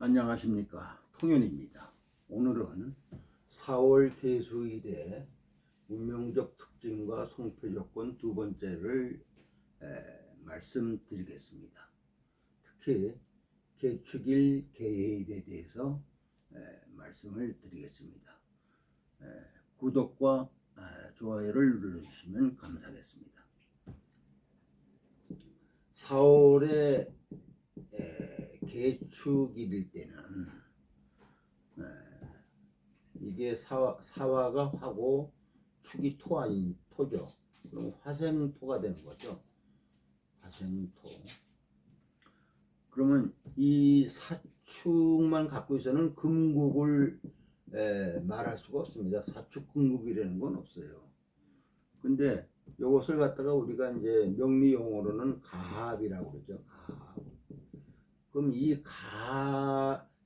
안녕하십니까, 통연입니다. 오늘은 4월 개수일의 운명적 특징과 성표 조건 두 번째를 말씀드리겠습니다. 특히 개축일 개해일에 대해서 말씀을 드리겠습니다. 구독과 좋아요를 눌러주시면 감사하겠습니다. 4월에 개축일일 때는 이게 사화가 화고 축이 토 아닌 토죠. 그럼 화생토가 되는 거죠. 화생토. 그러면 이 사축만 갖고 있어는 금국을 말할 수가 없습니다. 사축 금국이라는 건 없어요. 근데 이것을 갖다가 우리가 이제 명리 용어로는 가합이라고 그러죠. 가합. 그럼 이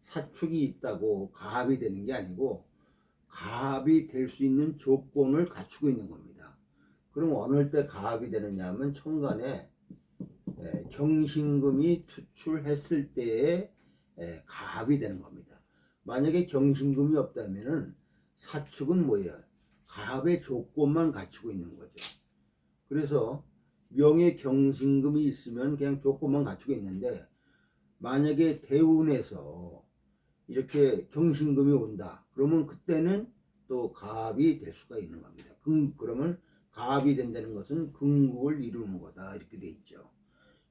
사축이 있다고 가합이 되는 게 아니고 가합이 될 수 있는 조건을 갖추고 있는 겁니다. 그럼 어느 때 가합이 되느냐 하면 천간에 경신금이 투출했을 때에 가합이 되는 겁니다. 만약에 경신금이 없다면은 사축은 뭐예요? 가합의 조건만 갖추고 있는 거죠. 그래서 명의 경신금이 있으면 그냥 조건만 갖추고 있는데 만약에 대운에서 이렇게 경신금이 온다. 그러면 그때는 또 가합이 될 수가 있는 겁니다. 그러면 가합이 된다는 것은 금국을 이루는 거다. 이렇게 돼 있죠.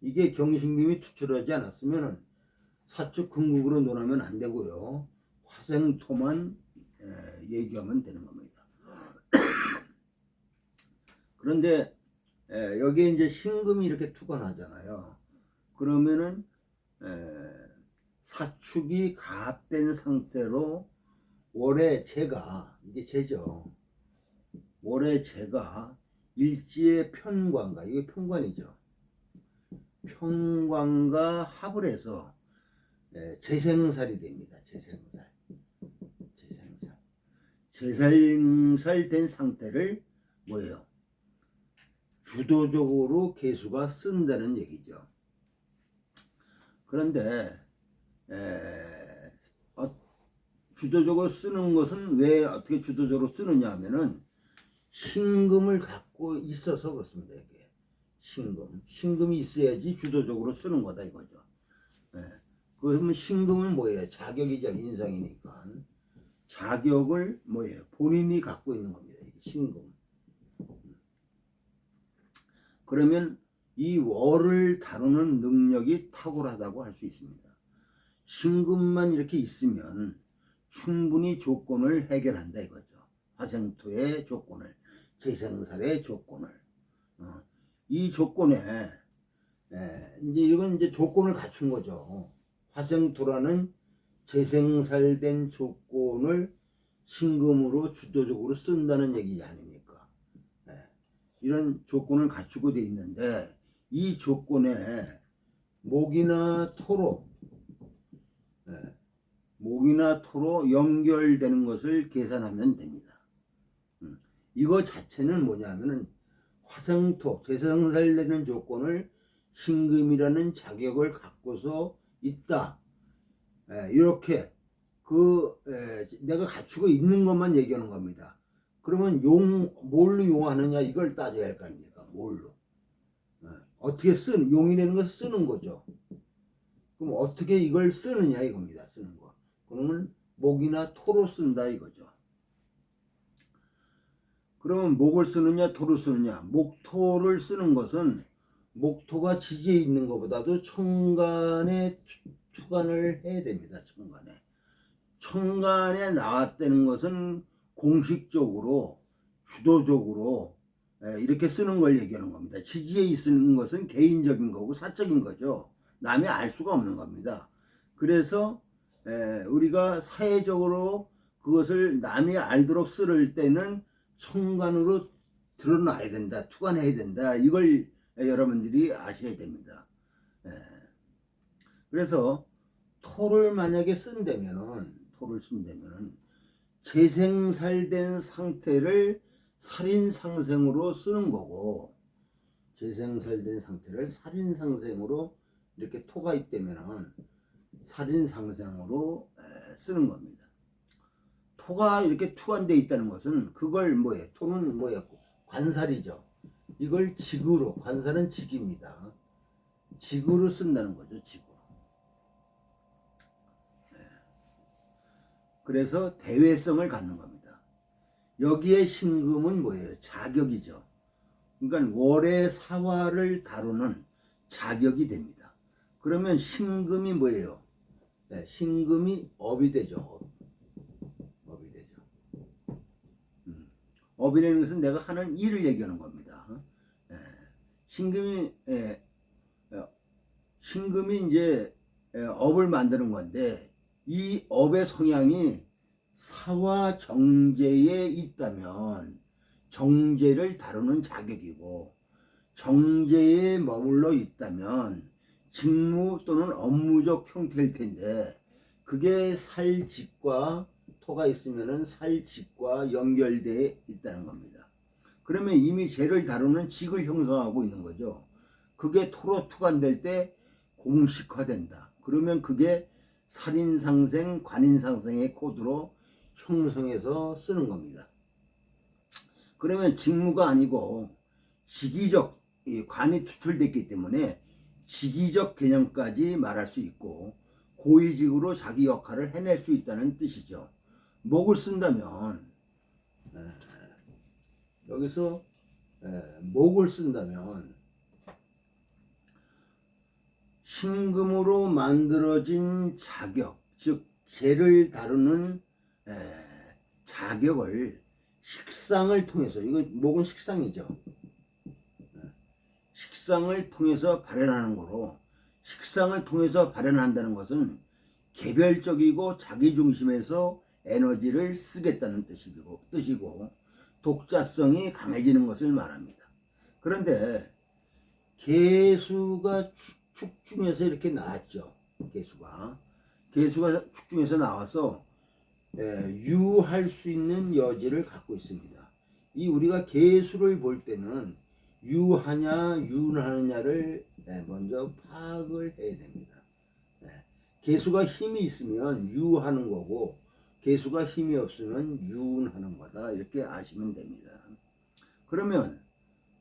이게 경신금이 투출하지 않았으면 사축 금국으로 논하면 안 되고요. 화생토만 얘기하면 되는 겁니다. 그런데 여기에 이제 신금이 이렇게 투관하잖아요. 그러면은 사축이 가합된 상태로 월의 재가, 이게 재죠. 월의 재가 일지의 편관과, 이게 편관이죠. 편관과 합을 해서 재생살이 됩니다. 재생살 된 상태를 뭐예요? 주도적으로 개수가 쓴다는 얘기죠. 그런데 주도적으로 쓰는 것은 왜 어떻게 주도적으로 쓰느냐 하면은 신금을 갖고 있어서 그렇습니다. 이게 신금이 있어야지 주도적으로 쓰는 거다 이거죠. 그러면 신금은 뭐예요? 자격이죠. 인상이니까 자격을 뭐예요? 본인이 갖고 있는 겁니다. 이게 신금. 그러면 이 월을 다루는 능력이 탁월하다고 할 수 있습니다. 신금만 이렇게 있으면 충분히 조건을 해결한다 이거죠. 화생토의 조건을, 재생살의 조건을. 이 조건에 이제 이건 이제 조건을 갖춘 거죠. 화생토라는 재생살된 조건을 신금으로 주도적으로 쓴다는 얘기 아닙니까? 이런 조건을 갖추고 돼 있는데 이 조건에 목이나 토로 연결되는 것을 계산하면 됩니다. 이거 자체는 뭐냐면은 화생토, 재생살되는 조건을 신금이라는 자격을 갖고서 있다. 이렇게 내가 갖추고 있는 것만 얘기하는 겁니다. 그러면 뭘로 용하느냐 이걸 따져야 할 거 아닙니까? 뭘로? 어떻게 용이라는 것을 쓰는 거죠. 그럼 어떻게 이걸 쓰느냐 이겁니다. 쓰는 거. 그러면 목이나 토로 쓴다 이거죠. 그러면 목을 쓰느냐 토를 쓰느냐. 목토를 쓰는 것은 목토가 지지에 있는 것보다도 천간에 투관을 해야 됩니다. 천간에 나왔다는 것은 공식적으로 주도적으로 이렇게 쓰는 걸 얘기하는 겁니다. 지지에 있는 것은 개인적인 거고 사적인 거죠. 남이 알 수가 없는 겁니다. 그래서 우리가 사회적으로 그것을 남이 알도록 쓸 때는 천간으로 드러나야 된다, 투관해야 된다. 이걸 여러분들이 아셔야 됩니다. 그래서 토를 만약에 쓴다면은 재생살된 상태를 살인상생으로 쓰는 거고, 재생살된 상태를 살인상생으로 이렇게 토가 있다면은 살인상생으로 쓰는 겁니다. 토가 이렇게 투관되어 있다는 것은 그걸 뭐예요? 토는 뭐예요? 관살이죠. 이걸 직으로, 관살은 직입니다. 직으로 쓴다는 거죠. 직으로. 그래서 대외성을 갖는 겁니다. 여기에 신금은 뭐예요? 자격이죠. 그러니까 월의 사화를 다루는 자격이 됩니다. 그러면 신금이 뭐예요? 신금이 업이 되죠. 업이 되죠. 업이라는 것은 내가 하는 일을 얘기하는 겁니다. 신금이 신금이 이제 업을 만드는 건데, 이 업의 성향이 사화 정제에 있다면 정제를 다루는 자격이고, 정제에 머물러 있다면 직무 또는 업무적 형태일 텐데, 그게 살직과 토가 있으면은 살직과 연결되어 있다는 겁니다. 그러면 이미 재를 다루는 직을 형성하고 있는 거죠. 그게 토로 투관될 때 공식화된다. 그러면 그게 살인상생, 관인상생의 코드로 형성해서 쓰는 겁니다. 그러면 직무가 아니고 직위적, 관이 투출됐기 때문에 직위적 개념까지 말할 수 있고, 고위직으로 자기 역할을 해낼 수 있다는 뜻이죠. 목을 쓴다면, 여기서 목을 쓴다면 신금으로 만들어진 자격, 즉 재를 다루는 자격을 식상을 통해서, 이거 목은 식상이죠. 식상을 통해서 발현하는 거로, 식상을 통해서 발현한다는 것은 개별적이고 자기중심에서 에너지를 쓰겠다는 뜻이고 독자성이 강해지는 것을 말합니다. 그런데 개수가 축중에서 이렇게 나왔죠. 개수가 축중에서 나와서 유할 수 있는 여지를 갖고 있습니다. 이 우리가 개수를 볼 때는 유하냐 윤하느냐를 먼저 파악을 해야 됩니다. 개수가 힘이 있으면 유하는 거고, 개수가 힘이 없으면 윤하는 거다, 이렇게 아시면 됩니다. 그러면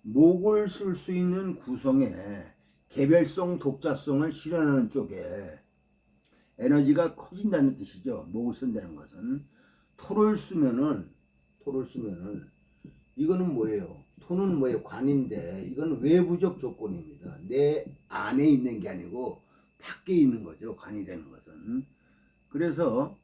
목을 쓸 수 있는 구성에 개별성, 독자성을 실현하는 쪽에 에너지가 커진다는 뜻이죠. 목을 쓴다는 것은. 토를 쓰면은 이거는 뭐예요? 토는 뭐예요? 관인데, 이건 외부적 조건입니다. 내 안에 있는 게 아니고 밖에 있는 거죠. 관이라는 것은. 그래서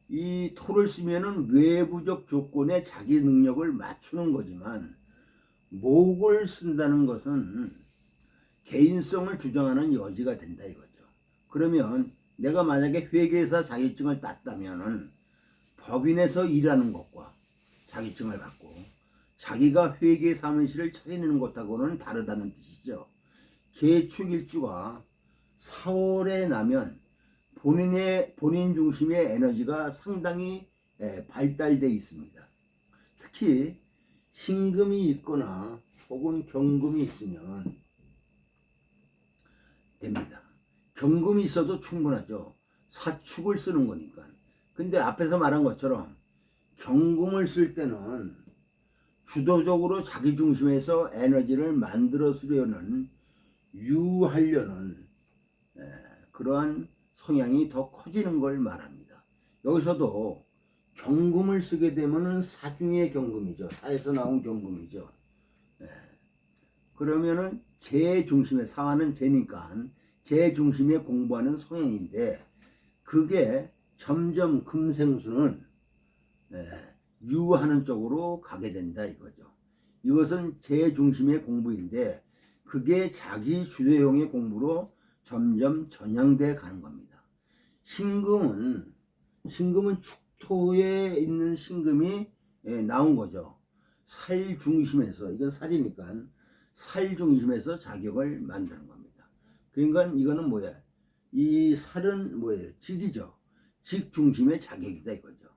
이 토를 쓰면은 외부적 조건에 자기 능력을 맞추는 거지만, 목을 쓴다는 것은 개인성을 주장하는 여지가 된다 이거죠. 그러면 내가 만약에 회계사 자격증을 땄다면은 법인에서 일하는 것과 자격증을 갖고 자기가 회계 사무실을 차리는 것하고는 다르다는 뜻이죠. 계축일주가 4월에 나면 본인 중심의 에너지가 상당히 발달되어 있습니다. 특히 신금이 있거나 혹은 경금이 있으면 됩니다. 경금이 있어도 충분하죠. 사축을 쓰는 거니까. 근데 앞에서 말한 것처럼 경금을 쓸 때는 주도적으로 자기 중심에서 에너지를 만들어 쓰려는, 유하려는 그러한 성향이 더 커지는 걸 말합니다. 여기서도 경금을 쓰게 되면은 사중의 경금이죠. 사에서 나온 경금이죠. 그러면은 제 중심에, 사화는 제니까 제 중심에 공부하는 성향인데, 그게 점점 금생수는 유하는 쪽으로 가게 된다 이거죠. 이것은 제 중심의 공부인데, 그게 자기 주도형의 공부로 점점 전향돼 가는 겁니다. 신금은 축토에 있는 신금이 나온 거죠. 살 중심에서, 이건 살이니까 살 중심에서 자격을 만드는 겁니다. 그러니까 이거는 뭐야? 이 살은 뭐예요? 직이죠. 직 중심의 자격이다 이거죠.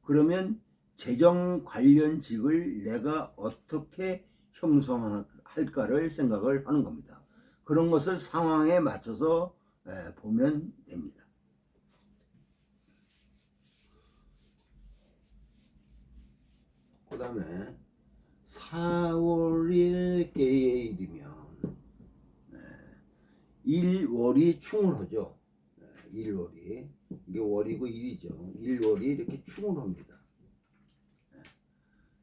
그러면 재정 관련 직을 내가 어떻게 형성할까를 생각을 하는 겁니다. 그런 것을 상황에 맞춰서 보면 됩니다. 그 다음에 4월 1 계일이면 1월이 충을 하죠. 1월이 이게 월이고 일이죠. 1월이 이렇게 충을 합니다.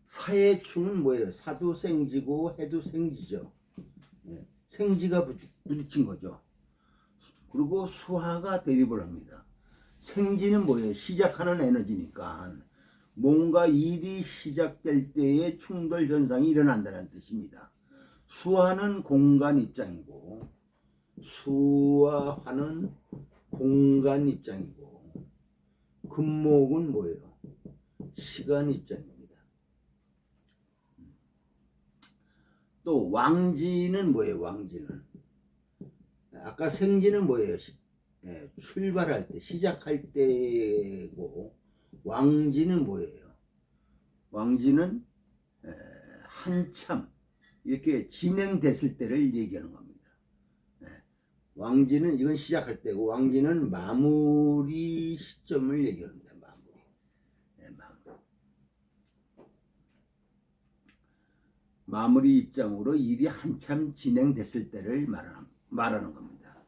사의 충은 뭐예요? 사도 생지고 해도 생지죠. 생지가 부딪힌 거죠. 그리고 수화가 대립을 합니다. 생지는 뭐예요? 시작하는 에너지니까 뭔가 일이 시작될 때에 충돌 현상이 일어난다는 뜻입니다. 수화는 공간 입장이고 수화화는 공간 입장이고 금목은 뭐예요? 시간 입장입니다. 또 왕지는 뭐예요? 왕지는 아까 생지는 뭐예요? 출발할 때 시작할 때고 왕지는 뭐예요? 왕지는 한참 이렇게 진행됐을 때를 얘기하는 겁니다. 왕지는 이건 시작할 때고 왕지는 마무리 시점을 얘기합니다. 마무리. 마무리 입장으로 일이 한참 진행됐을 때를 말하는 겁니다.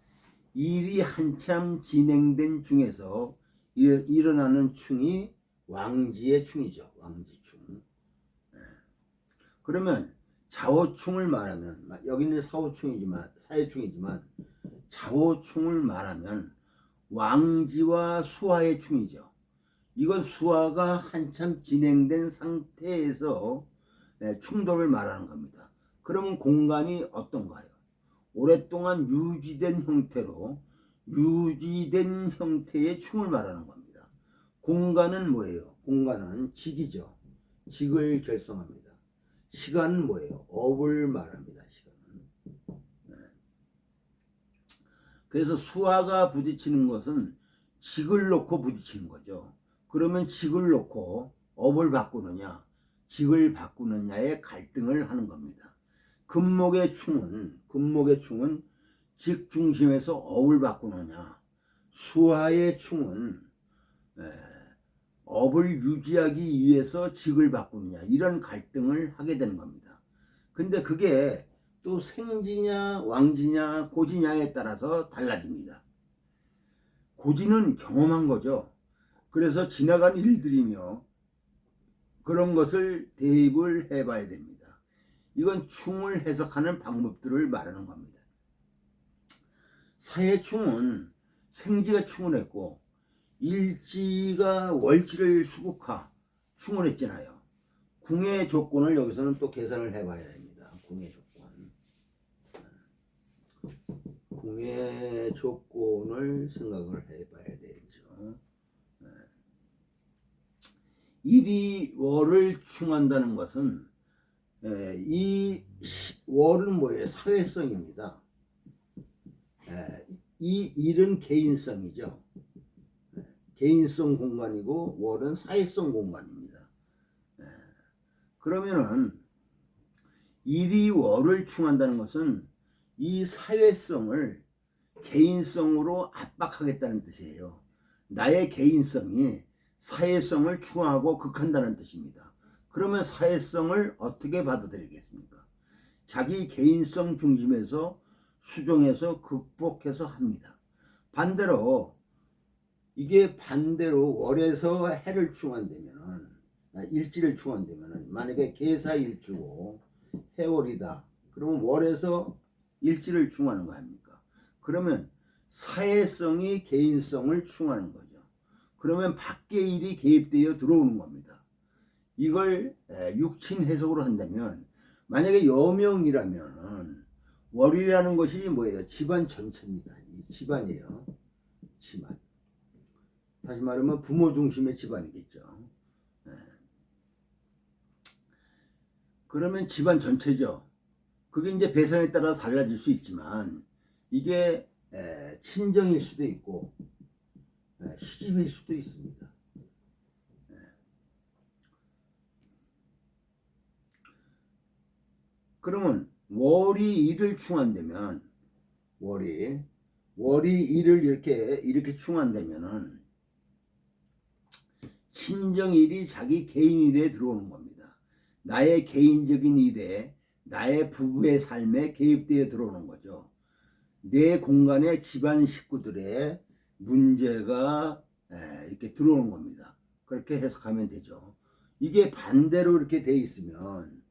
일이 한참 진행된 중에서 일어나는 충이 왕지의 충이죠. 왕지충. 그러면 자호충을 말하면 여기는 사해충이지만 자호충을 말하면 왕지와 수화의 충이죠. 이건 수화가 한참 진행된 상태에서 충돌을 말하는 겁니다. 그러면 공간이 어떤가요? 오랫동안 유지된 형태의 충을 말하는 겁니다. 공간은 뭐예요? 공간은 직이죠. 직을 결성합니다. 시간은 뭐예요? 업을 말합니다. 시간은. 그래서 수화가 부딪히는 것은 직을 놓고 부딪히는 거죠. 그러면 직을 놓고 업을 바꾸느냐 직을 바꾸느냐의 갈등을 하는 겁니다. 금목의 충은 직 중심에서 업을 바꾸느냐 수화의 충은 업을 유지하기 위해서 직을 바꾸느냐 이런 갈등을 하게 되는 겁니다. 근데 그게 또 생지냐 왕지냐 고지냐에 따라서 달라집니다. 고지는 경험한 거죠. 그래서 지나간 일들이며 그런 것을 대입을 해봐야 됩니다. 이건 충을 해석하는 방법들을 말하는 겁니다. 사해충은 생지가 충을 했고 일지가 월지를 수국하 충을 했잖아요. 궁의 조건을 여기서는 또 계산을 해봐야 됩니다. 궁의 조건. 궁의 조건을 생각을 해봐야 되죠. 일이 월을 충한다는 것은 이 월은 뭐예요? 사회성입니다. 이 일은 개인성이죠. 개인성 공간이고 월은 사회성 공간입니다. 그러면은 일이 월을 충한다는 것은 이 사회성을 개인성으로 압박하겠다는 뜻이에요. 나의 개인성이 사회성을 충하고 극한다는 뜻입니다. 그러면 사회성을 어떻게 받아들이겠습니까? 자기 개인성 중심에서 수정해서 극복해서 합니다. 반대로 월에서 해를 충한다면은 일지를 충한다면은 만약에 계사일주고 해월이다. 그러면 월에서 일지를 충하는 거 아닙니까? 그러면 사회성이 개인성을 충하는 거죠. 그러면 밖의 일이 개입되어 들어오는 겁니다. 이걸 육친 해석으로 한다면 만약에 여명이라면 월이라는 것이 뭐예요? 집안 전체입니다. 이 집안이에요. 집안. 다시 말하면 부모 중심의 집안이겠죠. 그러면 집안 전체죠. 그게 이제 배성에 따라 달라질 수 있지만 이게 친정일 수도 있고 시집일 수도 있습니다. 그러면 월이 일을 충한다면 월이 일을 이렇게 충한다면은 친정일이 자기 개인 일에 들어오는 겁니다. 나의 개인적인 일에, 나의 부부의 삶에 개입되어 들어오는 거죠. 내 공간에 집안 식구들의 문제가 이렇게 들어오는 겁니다. 그렇게 해석하면 되죠. 이게 반대로 이렇게 돼 있으면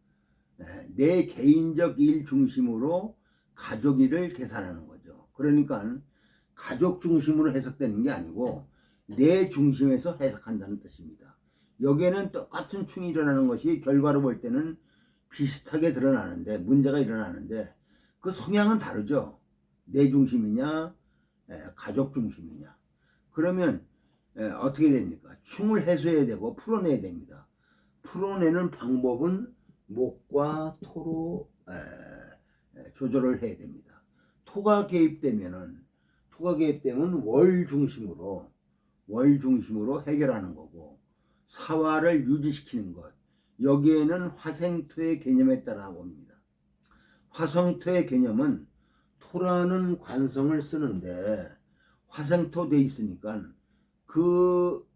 내 개인적 일 중심으로 가족 일을 계산하는 거죠. 그러니까 가족 중심으로 해석되는 게 아니고 내 중심에서 해석한다는 뜻입니다. 여기에는 똑같은 충이 일어나는 것이 결과로 볼 때는 비슷하게 드러나는데, 문제가 일어나는데 그 성향은 다르죠. 내 중심이냐 가족 중심이냐. 그러면 어떻게 됩니까? 충을 해소해야 되고 풀어내야 됩니다. 풀어내는 방법은 목과 토로 조절을 해야 됩니다. 토가 개입되면 월 중심으로 해결하는 거고, 사화를 유지시키는 것, 여기에는 화생토의 개념에 따라 봅니다. 화생토의 개념은 토라는 관성을 쓰는데 화생토 돼 있으니까 그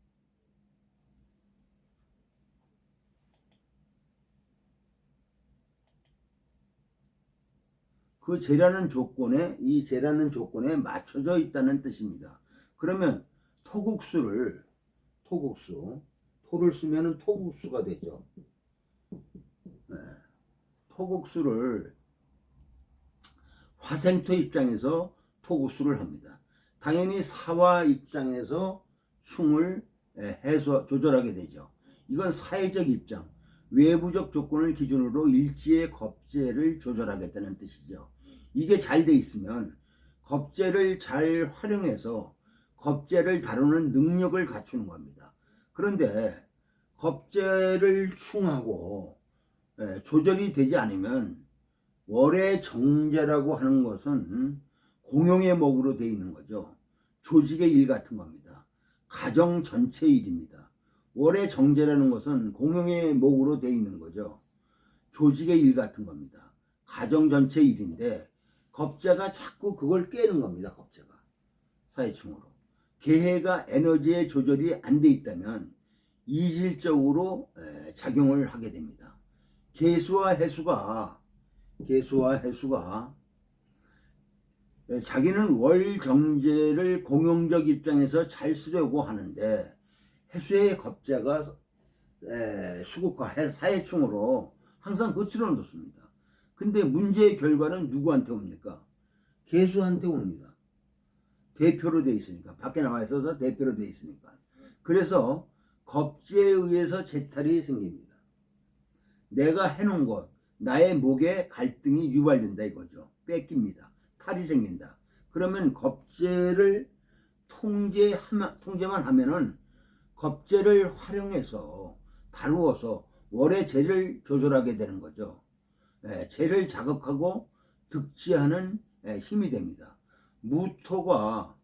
재라는 조건에, 이 재라는 조건에 맞춰져 있다는 뜻입니다. 그러면 토를 쓰면 토국수가 되죠. 토국수를 화생토 입장에서 토국수를 합니다. 당연히 사화 입장에서 충을 조절하게 되죠. 이건 사회적 입장, 외부적 조건을 기준으로 일지의 겁재를 조절하겠다는 뜻이죠. 이게 잘 돼 있으면 겁재를 잘 활용해서 겁재를 다루는 능력을 갖추는 겁니다. 그런데 겁재를 충하고 조절이 되지 않으면 월의 정제라고 하는 것은 공용의 목으로 되어 있는 거죠. 조직의 일 같은 겁니다. 가정 전체 일입니다. 월의 정제라는 것은 공용의 목으로 되어 있는 거죠. 조직의 일 같은 겁니다. 가정 전체 일인데 겁재가 자꾸 그걸 깨는 겁니다. 겁재가 사회충으로. 계해가 에너지의 조절이 안 돼 있다면 이질적으로 작용을 하게 됩니다. 개수와 해수가 자기는 월 정제를 공용적 입장에서 잘 쓰려고 하는데 해수의 겁재가 수국과 사회충으로 항상 흐트러 놓습니다. 근데 문제의 결과는 누구한테 옵니까? 개수한테 옵니다. 대표로 돼 있으니까, 밖에 나와 있어서 대표로 돼 있으니까. 그래서 겁재에 의해서 재탈이 생깁니다. 내가 해놓은 것, 나의 목에 갈등이 유발된다 이거죠. 뺏깁니다. 탈이 생긴다. 그러면 겁재를 통제만 하면은 겁재를 활용해서 다루어서 월의 재를 조절하게 되는 거죠. 재를 자극하고 득지하는 힘이 됩니다. 무토가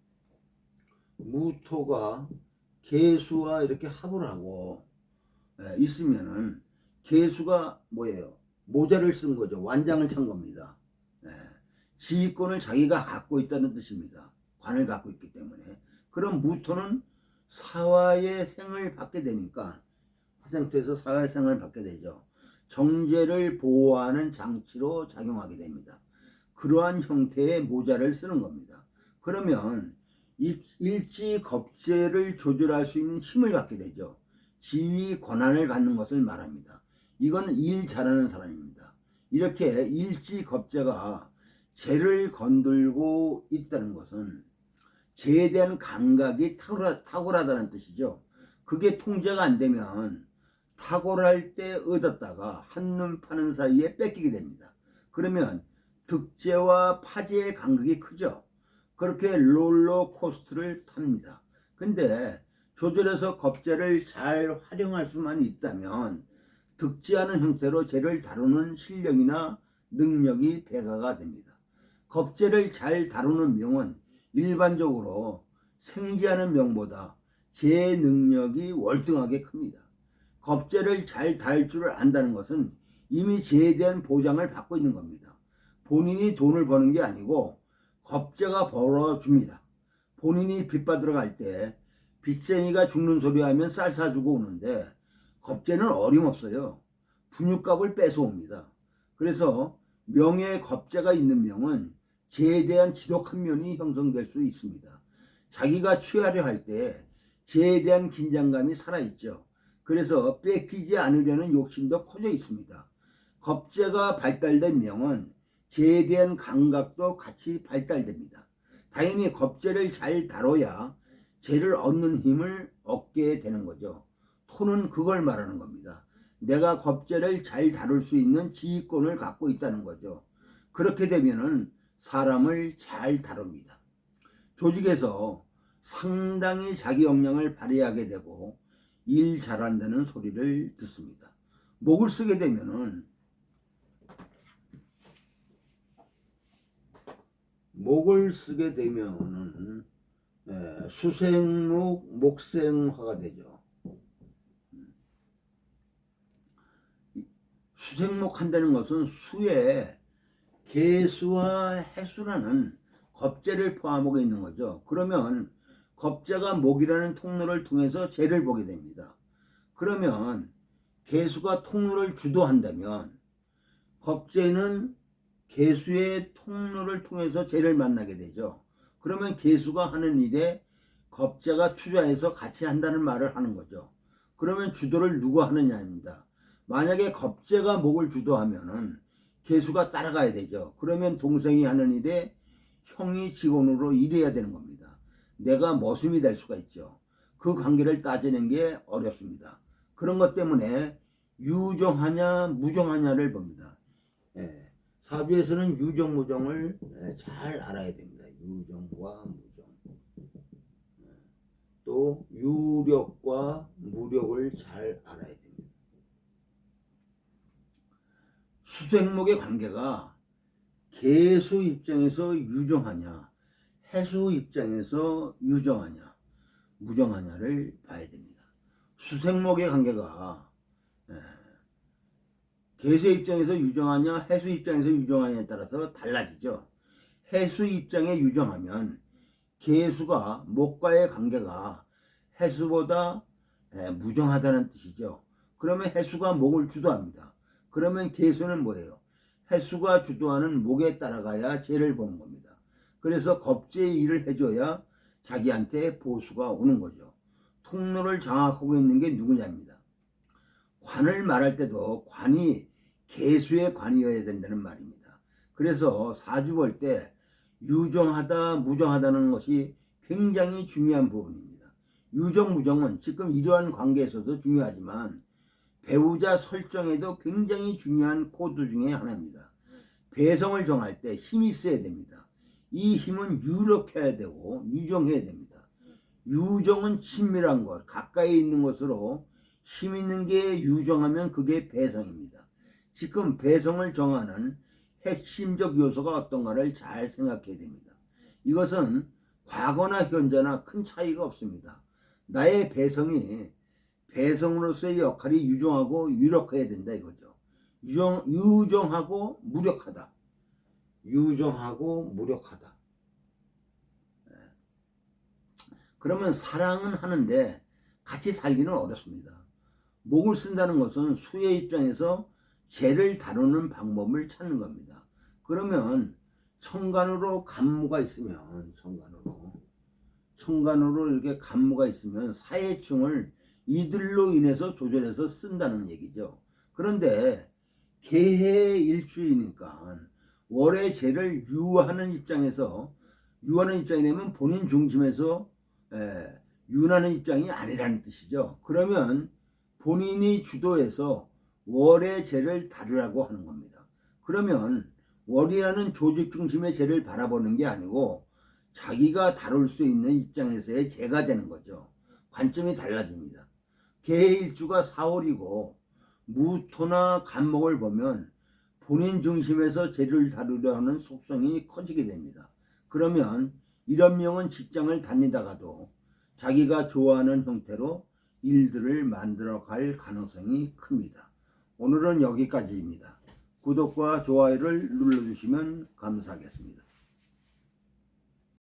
개수와 이렇게 합을 하고 있으면은 개수가 뭐예요? 모자를 쓴 거죠. 완장을 찬 겁니다. 지휘권을 자기가 갖고 있다는 뜻입니다. 관을 갖고 있기 때문에. 그럼 무토는 사화의 생을 받게 되니까, 화생토에서 사화의 생을 받게 되죠. 정제를 보호하는 장치로 작용하게 됩니다. 그러한 형태의 모자를 쓰는 겁니다. 그러면 일지 겁재를 조절할 수 있는 힘을 갖게 되죠. 지휘 권한을 갖는 것을 말합니다. 이건 일 잘하는 사람입니다. 이렇게 일지 겁재가 재를 건들고 있다는 것은 재에 대한 감각이 탁월하다는 뜻이죠. 그게 통제가 안 되면 탁월할 때 얻었다가 한눈 파는 사이에 뺏기게 됩니다. 그러면 득재와 파재의 간극이 크죠. 그렇게 롤러코스터를 탑니다. 근데 조절해서 겁재를 잘 활용할 수만 있다면 득지하는 형태로 재를 다루는 실력이나 능력이 배가가 됩니다. 겁재를 잘 다루는 명은 일반적으로 생지하는 명보다 재 능력이 월등하게 큽니다. 겁재를 잘 다룰 줄 안다는 것은 이미 재에 대한 보장을 받고 있는 겁니다. 본인이 돈을 버는 게 아니고 겁재가 벌어줍니다. 본인이 빚 받으러 갈 때 빚쟁이가 죽는 소리 하면 쌀 사주고 오는데 겁재는 어림없어요. 분유값을 뺏어옵니다. 그래서 명예에 겁재가 있는 명은 재에 대한 지독한 면이 형성될 수 있습니다. 자기가 취하려 할 때 재에 대한 긴장감이 살아있죠. 그래서 뺏기지 않으려는 욕심도 커져 있습니다. 겁재가 발달된 명은 재에 대한 감각도 같이 발달됩니다. 당연히 겁재를 잘 다뤄야 재를 얻는 힘을 얻게 되는 거죠. 토는 그걸 말하는 겁니다. 내가 겁재를 잘 다룰 수 있는 지휘권을 갖고 있다는 거죠. 그렇게 되면은 사람을 잘 다룹니다. 조직에서 상당히 자기 역량을 발휘하게 되고 일 잘한다는 소리를 듣습니다. 목을 쓰게 되면은 수생목, 목생화가 되죠. 수생목 한다는 것은 수에 개수와 해수라는 겁재를 포함하고 있는 거죠. 그러면 겁재가 목이라는 통로를 통해서 재를 보게 됩니다. 그러면 개수가 통로를 주도한다면 겁재는 개수의 통로를 통해서 재를 만나게 되죠. 그러면 개수가 하는 일에 겁재가 투자해서 같이 한다는 말을 하는 거죠. 그러면 주도를 누가 하느냐입니다. 만약에 겁재가 목을 주도하면은 개수가 따라가야 되죠. 그러면 동생이 하는 일에 형이 직원으로 일해야 되는 겁니다. 내가 머슴이 될 수가 있죠. 그 관계를 따지는 게 어렵습니다. 그런 것 때문에 유정하냐 무정하냐를 봅니다. 사주에서는 유정 무정을 잘 알아야 됩니다. 유정과 무정. 또 유력과 무력을 잘 알아야 됩니다. 수생목의 관계가 개수 입장에서 유정하냐 해수 입장에서 유정하냐 무정하냐를 봐야 됩니다. 수생목의 관계가 개수 입장에서 유정하냐 해수 입장에서 유정하냐에 따라서 달라지죠. 해수 입장에 유정하면 개수가 목과의 관계가 해수보다 무정하다는 뜻이죠. 그러면 해수가 목을 주도합니다. 그러면 개수는 뭐예요? 해수가 주도하는 목에 따라가야 재를 보는 겁니다. 그래서 겁재의 일을 해줘야 자기한테 보수가 오는 거죠. 통로를 장악하고 있는 게 누구냐입니다. 관을 말할 때도 관이 개수의 관이어야 된다는 말입니다. 그래서 사주 볼 때 유정하다 무정하다는 것이 굉장히 중요한 부분입니다. 유정 무정은 지금 이러한 관계에서도 중요하지만 배우자 설정에도 굉장히 중요한 코드 중에 하나입니다. 배성을 정할 때 힘이 있어야 됩니다. 이 힘은 유력해야 되고 유정해야 됩니다. 유정은 친밀한 것, 가까이 있는 것으로 힘 있는 게 유정하면 그게 배성입니다. 지금 배성을 정하는 핵심적 요소가 어떤가를 잘 생각해야 됩니다. 이것은 과거나 현재나 큰 차이가 없습니다. 나의 배성이 배성으로서의 역할이 유정하고 유력해야 된다 이거죠. 유정하고 무력하다. 유정하고 무력하다. 그러면 사랑은 하는데 같이 살기는 어렵습니다. 목을 쓴다는 것은 수의 입장에서 재를 다루는 방법을 찾는 겁니다. 그러면 천간으로 간무가 있으면 천간으로 이렇게 간무가 있으면 사해충을 이들로 인해서 조절해서 쓴다는 얘기죠. 그런데 개해 일주이니까 월의 재를 유하는 입장이라면 본인 중심에서 유하는 입장이 아니라는 뜻이죠. 그러면 본인이 주도해서 월의 재를 다루라고 하는 겁니다. 그러면 월이라는 조직 중심의 재를 바라보는 게 아니고 자기가 다룰 수 있는 입장에서의 재가 되는 거죠. 관점이 달라집니다. 개일주가 4월이고 무토나 간목을 보면 본인 중심에서 재를 다루려 하는 속성이 커지게 됩니다. 그러면 이런 명은 직장을 다니다가도 자기가 좋아하는 형태로 일들을 만들어 갈 가능성이 큽니다. 오늘은 여기까지입니다. 구독과 좋아요를 눌러주시면 감사하겠습니다.